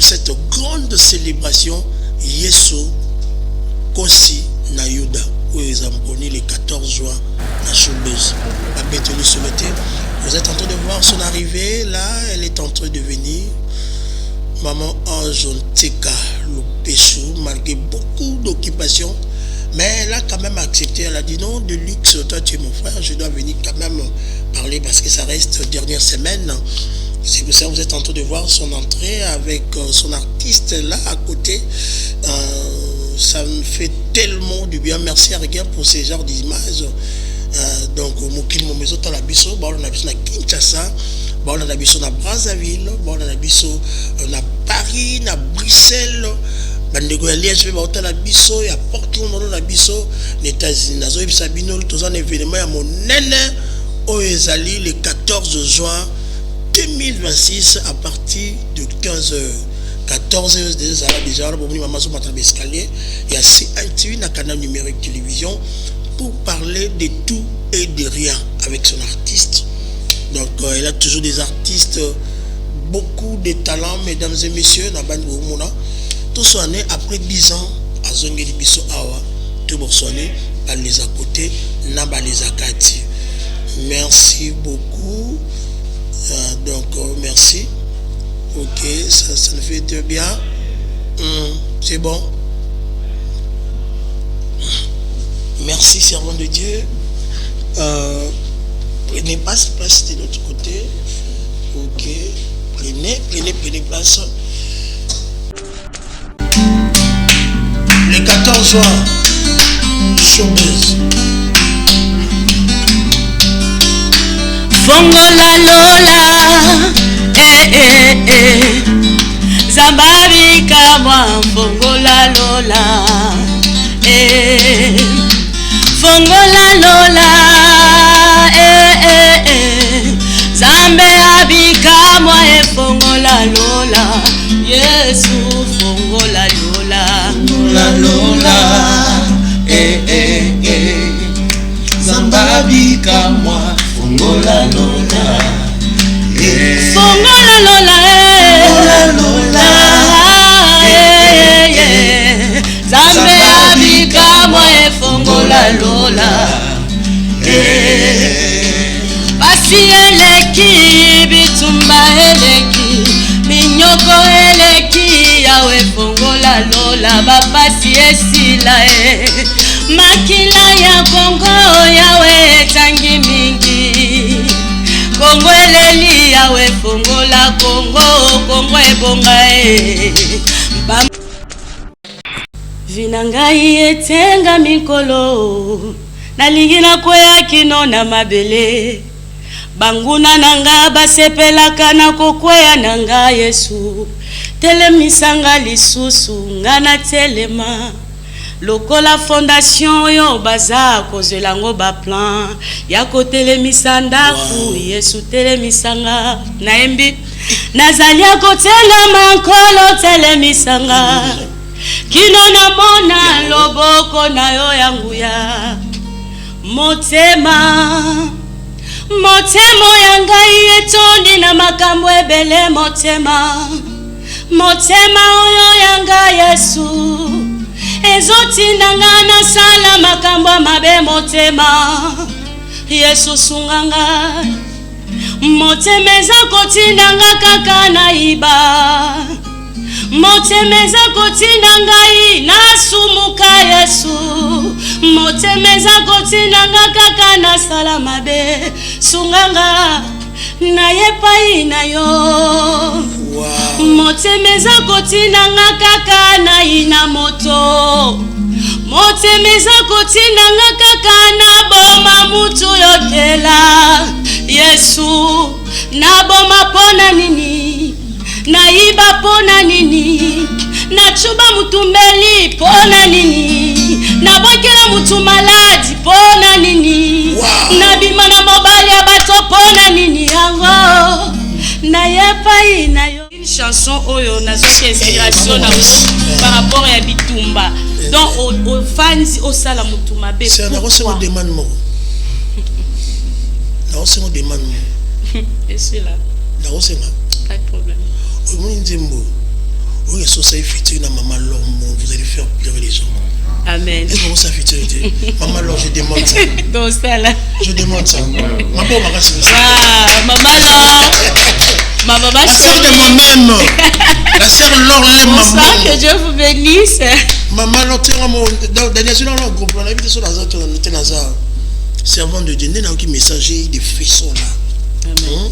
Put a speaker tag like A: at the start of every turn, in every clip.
A: cette grande célébration Yesu Kosi na Yuda où ils ont connu le 14 juin la Chouleuse. Vous êtes en train de voir son arrivée là, elle est en train de venir. Maman Ange Tika Lopéchou, malgré beaucoup d'occupations, mais elle a quand même accepté. Elle a dit non, de luxe, toi tu es mon frère, je dois venir quand même parler parce que ça reste dernière semaine. C'est pour ça que vous êtes en train de voir son entrée avec son artiste là à côté. Ça me fait tellement du bien. Merci à Regarde pour ces genres d'images. Donc, Mokil Momezo dans la biso, on a biso na Kinshasa, on a biso na Brazzaville, on a biso na Paris, na Bruxelles. Bandego ya Liège ba la biso ya Portland dans la biso les États-Unis nazo ebisa bino tous un événement ya monene au ezali le 14 juin 2026 à partir de 15h 14h déjà pour venir maman sur escalier il y a CNTV na canal numérique télévision pour parler de tout et de rien avec son artiste. Donc il a toujours des artistes beaucoup de talents mesdames et messieurs na bande Mouna. Tout soit né après 10 ans à Zongeli Biso Awa, tout bonsoiré, à les à côté, Naba les Akati. Merci beaucoup. Donc, merci. Ok, ça nous fait très bien. C'est bon. Merci, servant de Dieu. Prenez place de l'autre côté. Ok, prenez place. Le 14 juin, Showbiz.
B: Fongola Lola, Zambabi Kamwa, Fongola Lola, Fongola Lola, Zambe Abikamwa, Fongola Lola, Yesu Fongola Lola.
C: La Lola, Zambabi Kamwa, Fongola Lola,
B: Fongola Lola,
C: Lola,
B: Zambabi Kamwa, Fongola Lola, Basi eleki, bitumba eleki, minyoko eleki, yawe Fongola Lola, bapasi esila makila ya Kongo yawe tangi mingi, Kongo eleli yawe Fongola Kongo ebonga Vinangai etenga mikolo, nalingi na kwea kino na mabele, banguna nanga basepelaka na kokwea nanga Yesu, telemisanga lisusu ngana telema, lokola fondation yo baza kozelango ba plan ya kotelemisa ndaku. Yesu telemisanga naembi nazalia kotenga mankolo telemisanga, kino na mona loboko na yo yangu ya motema yangai etondi na makambo ebele motema oyo yanga Yesu ezotinanga na sala makambo mabe motema Yesu sunganga motema eza kotindanga kaka na iba motema eza kotindanga na sumuka Yesu motema eza kotindanga kaka na sala mabe sunganga na yepai na yo. Motema eza kotinanga kaka na ina moto, motema eza kotinanga kaka na boma mutu yotela Yesu, na boma pona nini, na iba pona nini, na chuba mutumbeli pona nini, na bwekela mutu maladi pona nini, na bima na mobali abato pona nini yango na yepai na yo. Une chanson oyo na soki inspiration na par rapport à bitumba donc au fans au sala mutu mabe.
A: C'est un rose de demandement. La rose de demandement.
B: Et c'est là.
A: La rose
B: pas de problème.
A: Au Nzembo. que ça c'est futur na maman l'homme, vous allez faire pleurer les gens.
B: Amen.
A: Est-ce que ça futur maman l'homme, je demande ça.
B: Donc ça là.
A: Je demande ça. Maman
B: maman là. Ma maman
A: la sœur de moi-même. La sœur Laure les maman.
B: Bonsoir, que Dieu vous bénisse.
A: Maman dans dernier jour dans le groupe on a invité sur la zone servant de Dieu, n'est aucun messager de frissons là.
B: Amen.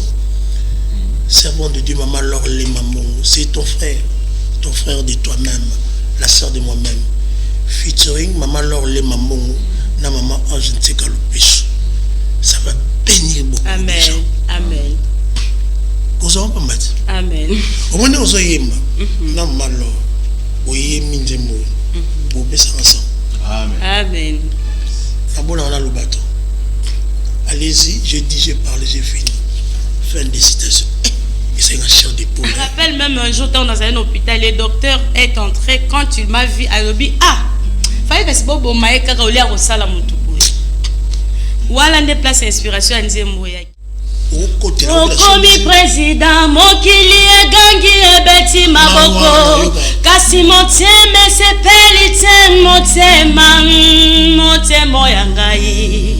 A: Servant de Dieu, maman Laure les mamans, c'est ton frère de toi-même, la sœur de moi-même. Featuring maman Laure les mamans, na maman Ange Ntekalopesho. Ça va bénir beaucoup.
B: Amen.
A: De gens.
B: Amen.
A: Vous avez pas match.
B: Amen.
A: Au moins vous avez yemba. Na maman Laure, vous avez minzembo, vous besa ensemble.
C: Amen.
B: Amen.
A: Abona on a le bateau. Allez-y, je dis, j'ai parlé, j'ai fini. Fin des citations. C'est un chien de poule.
B: Je me rappelle même un jour, dans un hôpital, le docteur est entré, quand il m'a vu, à l'objet, fallait que c'est bon, bon, maïe, kaka, olia, rosala, moutoukou. Voilà, des places d'inspiration, à Nzemboya. Okomi président, mokili egangi ebeti maboko. Kasi moteme sepelite motema yangai.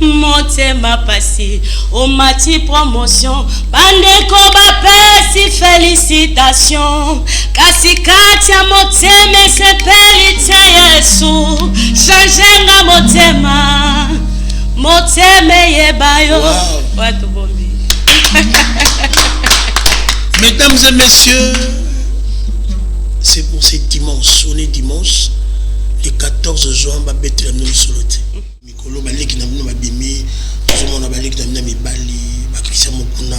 B: Motema pasi, omati promotion, bandeko bapesi félicitations. Kasi katia moteme sepelite Yesu, changenga motema, moteme yebayo. Watu bombi.
A: Mesdames et messieurs, c'est pour ce dimanche, on est dimanche, le 14 juin, on va mettre la nuit sur le thé. Mikolo baleki na mino mabimi tozomona baleki na mino mibali ba Christian Mokuna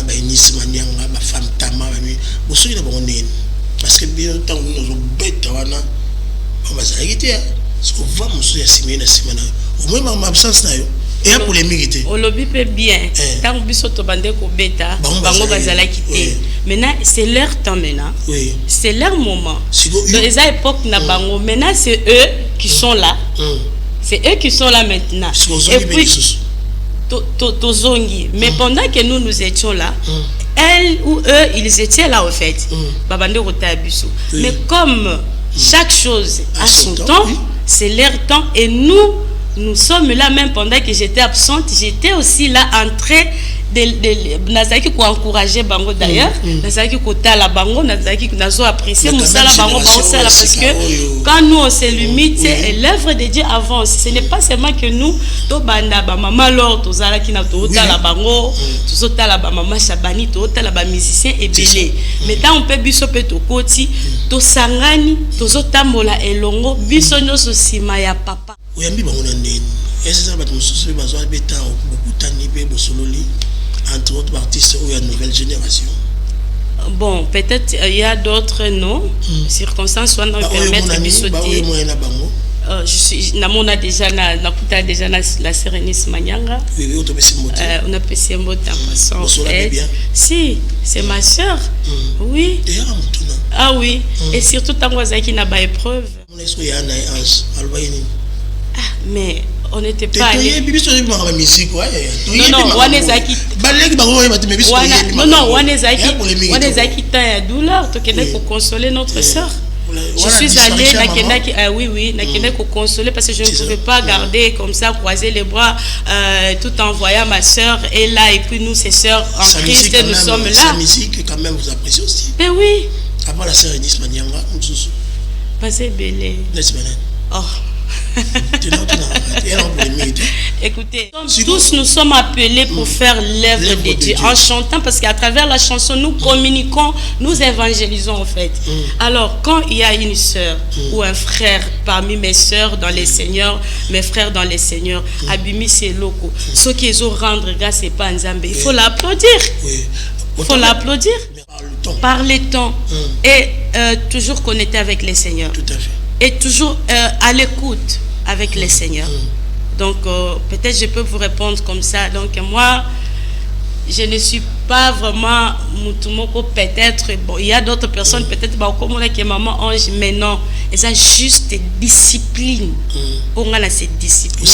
A: ba Eunice Manyanga ba femme Tama ba mi bosoki na bango nene parce que bien tant nous nous bête wana on va s'arrêter parce que va mosu ya semaine na semaine au moins ma absence na yo et a polémique
B: on lobi peut bien tant biso to bande ko beta bango bazala kité maintenant c'est leur temps maintenant c'est leur moment dans les époques na bango maintenant c'est eux qui sont là. C'est eux qui sont là maintenant. Et puis, Tozongi. Mais pendant que nous étions là, elles ou eux, ils étaient là au fait. Mais comme chaque chose a son temps, c'est leur temps. Et nous sommes là même pendant que j'étais absente. J'étais aussi là en train nazaki ko encourager bango d'ailleurs nazaki ko tala bango nazaki nazo apprécier musala bango sala parce que quand nous on se limite l'œuvre de Dieu avance. Ce n'est pas seulement que nous to banda ba maman Laure to zala ki na to tala bango to tala ba maman Shabani to tala ba musicien et belé mais tant on peut biso pe to koti to sangani to zotambola elongo biso nyoso sima ya papa
A: oyambi bango na nene est-ce que ba mususu bazo beta beaucoup tani pe bosololi entre autres artistes ou la nouvelle génération.
B: Bon, peut-être il y a d'autres noms, circonstances soit nous permettre de sauter. Je suis namona déjà déjà la Sérénisse Manyanga.
A: Oui,
B: on a passé un mot en passant. Si, c'est ma sœur. Oui. Ah oui. Et surtout Tangwaza qui n'a pas épreuve. Ah, mais on n'était pas allé. Non, Wanezaki. Non, Wanezaki ta douleur. Tu connais pour consoler notre sœur. Je suis allée, oui, pour consoler parce que je ne pouvais pas garder comme ça, croiser les bras, tout en voyant ma sœur et là, et puis nous, ses sœurs en Christ, nous sommes là.
A: Sa musique, quand même, vous appréciez aussi.
B: Ben oui.
A: Avant la sœur Eunice Manyanga,
B: Passez belé. Oh. Écoutez, tous nous sommes appelés pour faire l'œuvre de Dieu en chantant parce qu'à travers la chanson nous communiquons, nous évangélisons en fait. Alors quand il y a une sœur ou un frère parmi mes sœurs dans les seigneurs, mes frères dans les seigneurs, Abimi c'est loco, ceux qui ont rendre grâce c'est pas Nzambe, il faut l'applaudir. Il faut l'applaudir par le temps et toujours connecté avec les seigneurs.
A: Tout à fait.
B: Et toujours à l'écoute avec les seigneurs. Donc peut-être je peux vous répondre comme ça. Donc moi je ne suis pas vraiment Moutoumoko peut-être. Bon, il y a d'autres personnes peut-être comme que maman Ange, mais non, ils ont juste discipline. On a cette discipline.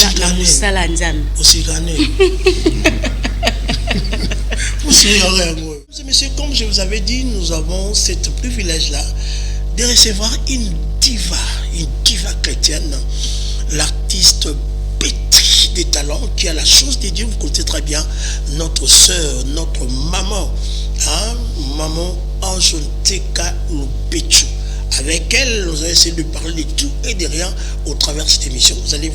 A: Aussi Messieurs, comme je vous avais dit, nous avons ce privilège-là de recevoir une diva chrétienne, l'artiste pétri des talents, qui a la chose de Dieu. Vous connaissez très bien notre sœur, notre maman, maman Anjonteka Lupechu. Avec elle, nous allons essayer de parler de tout et de rien au travers de cette émission. Vous allez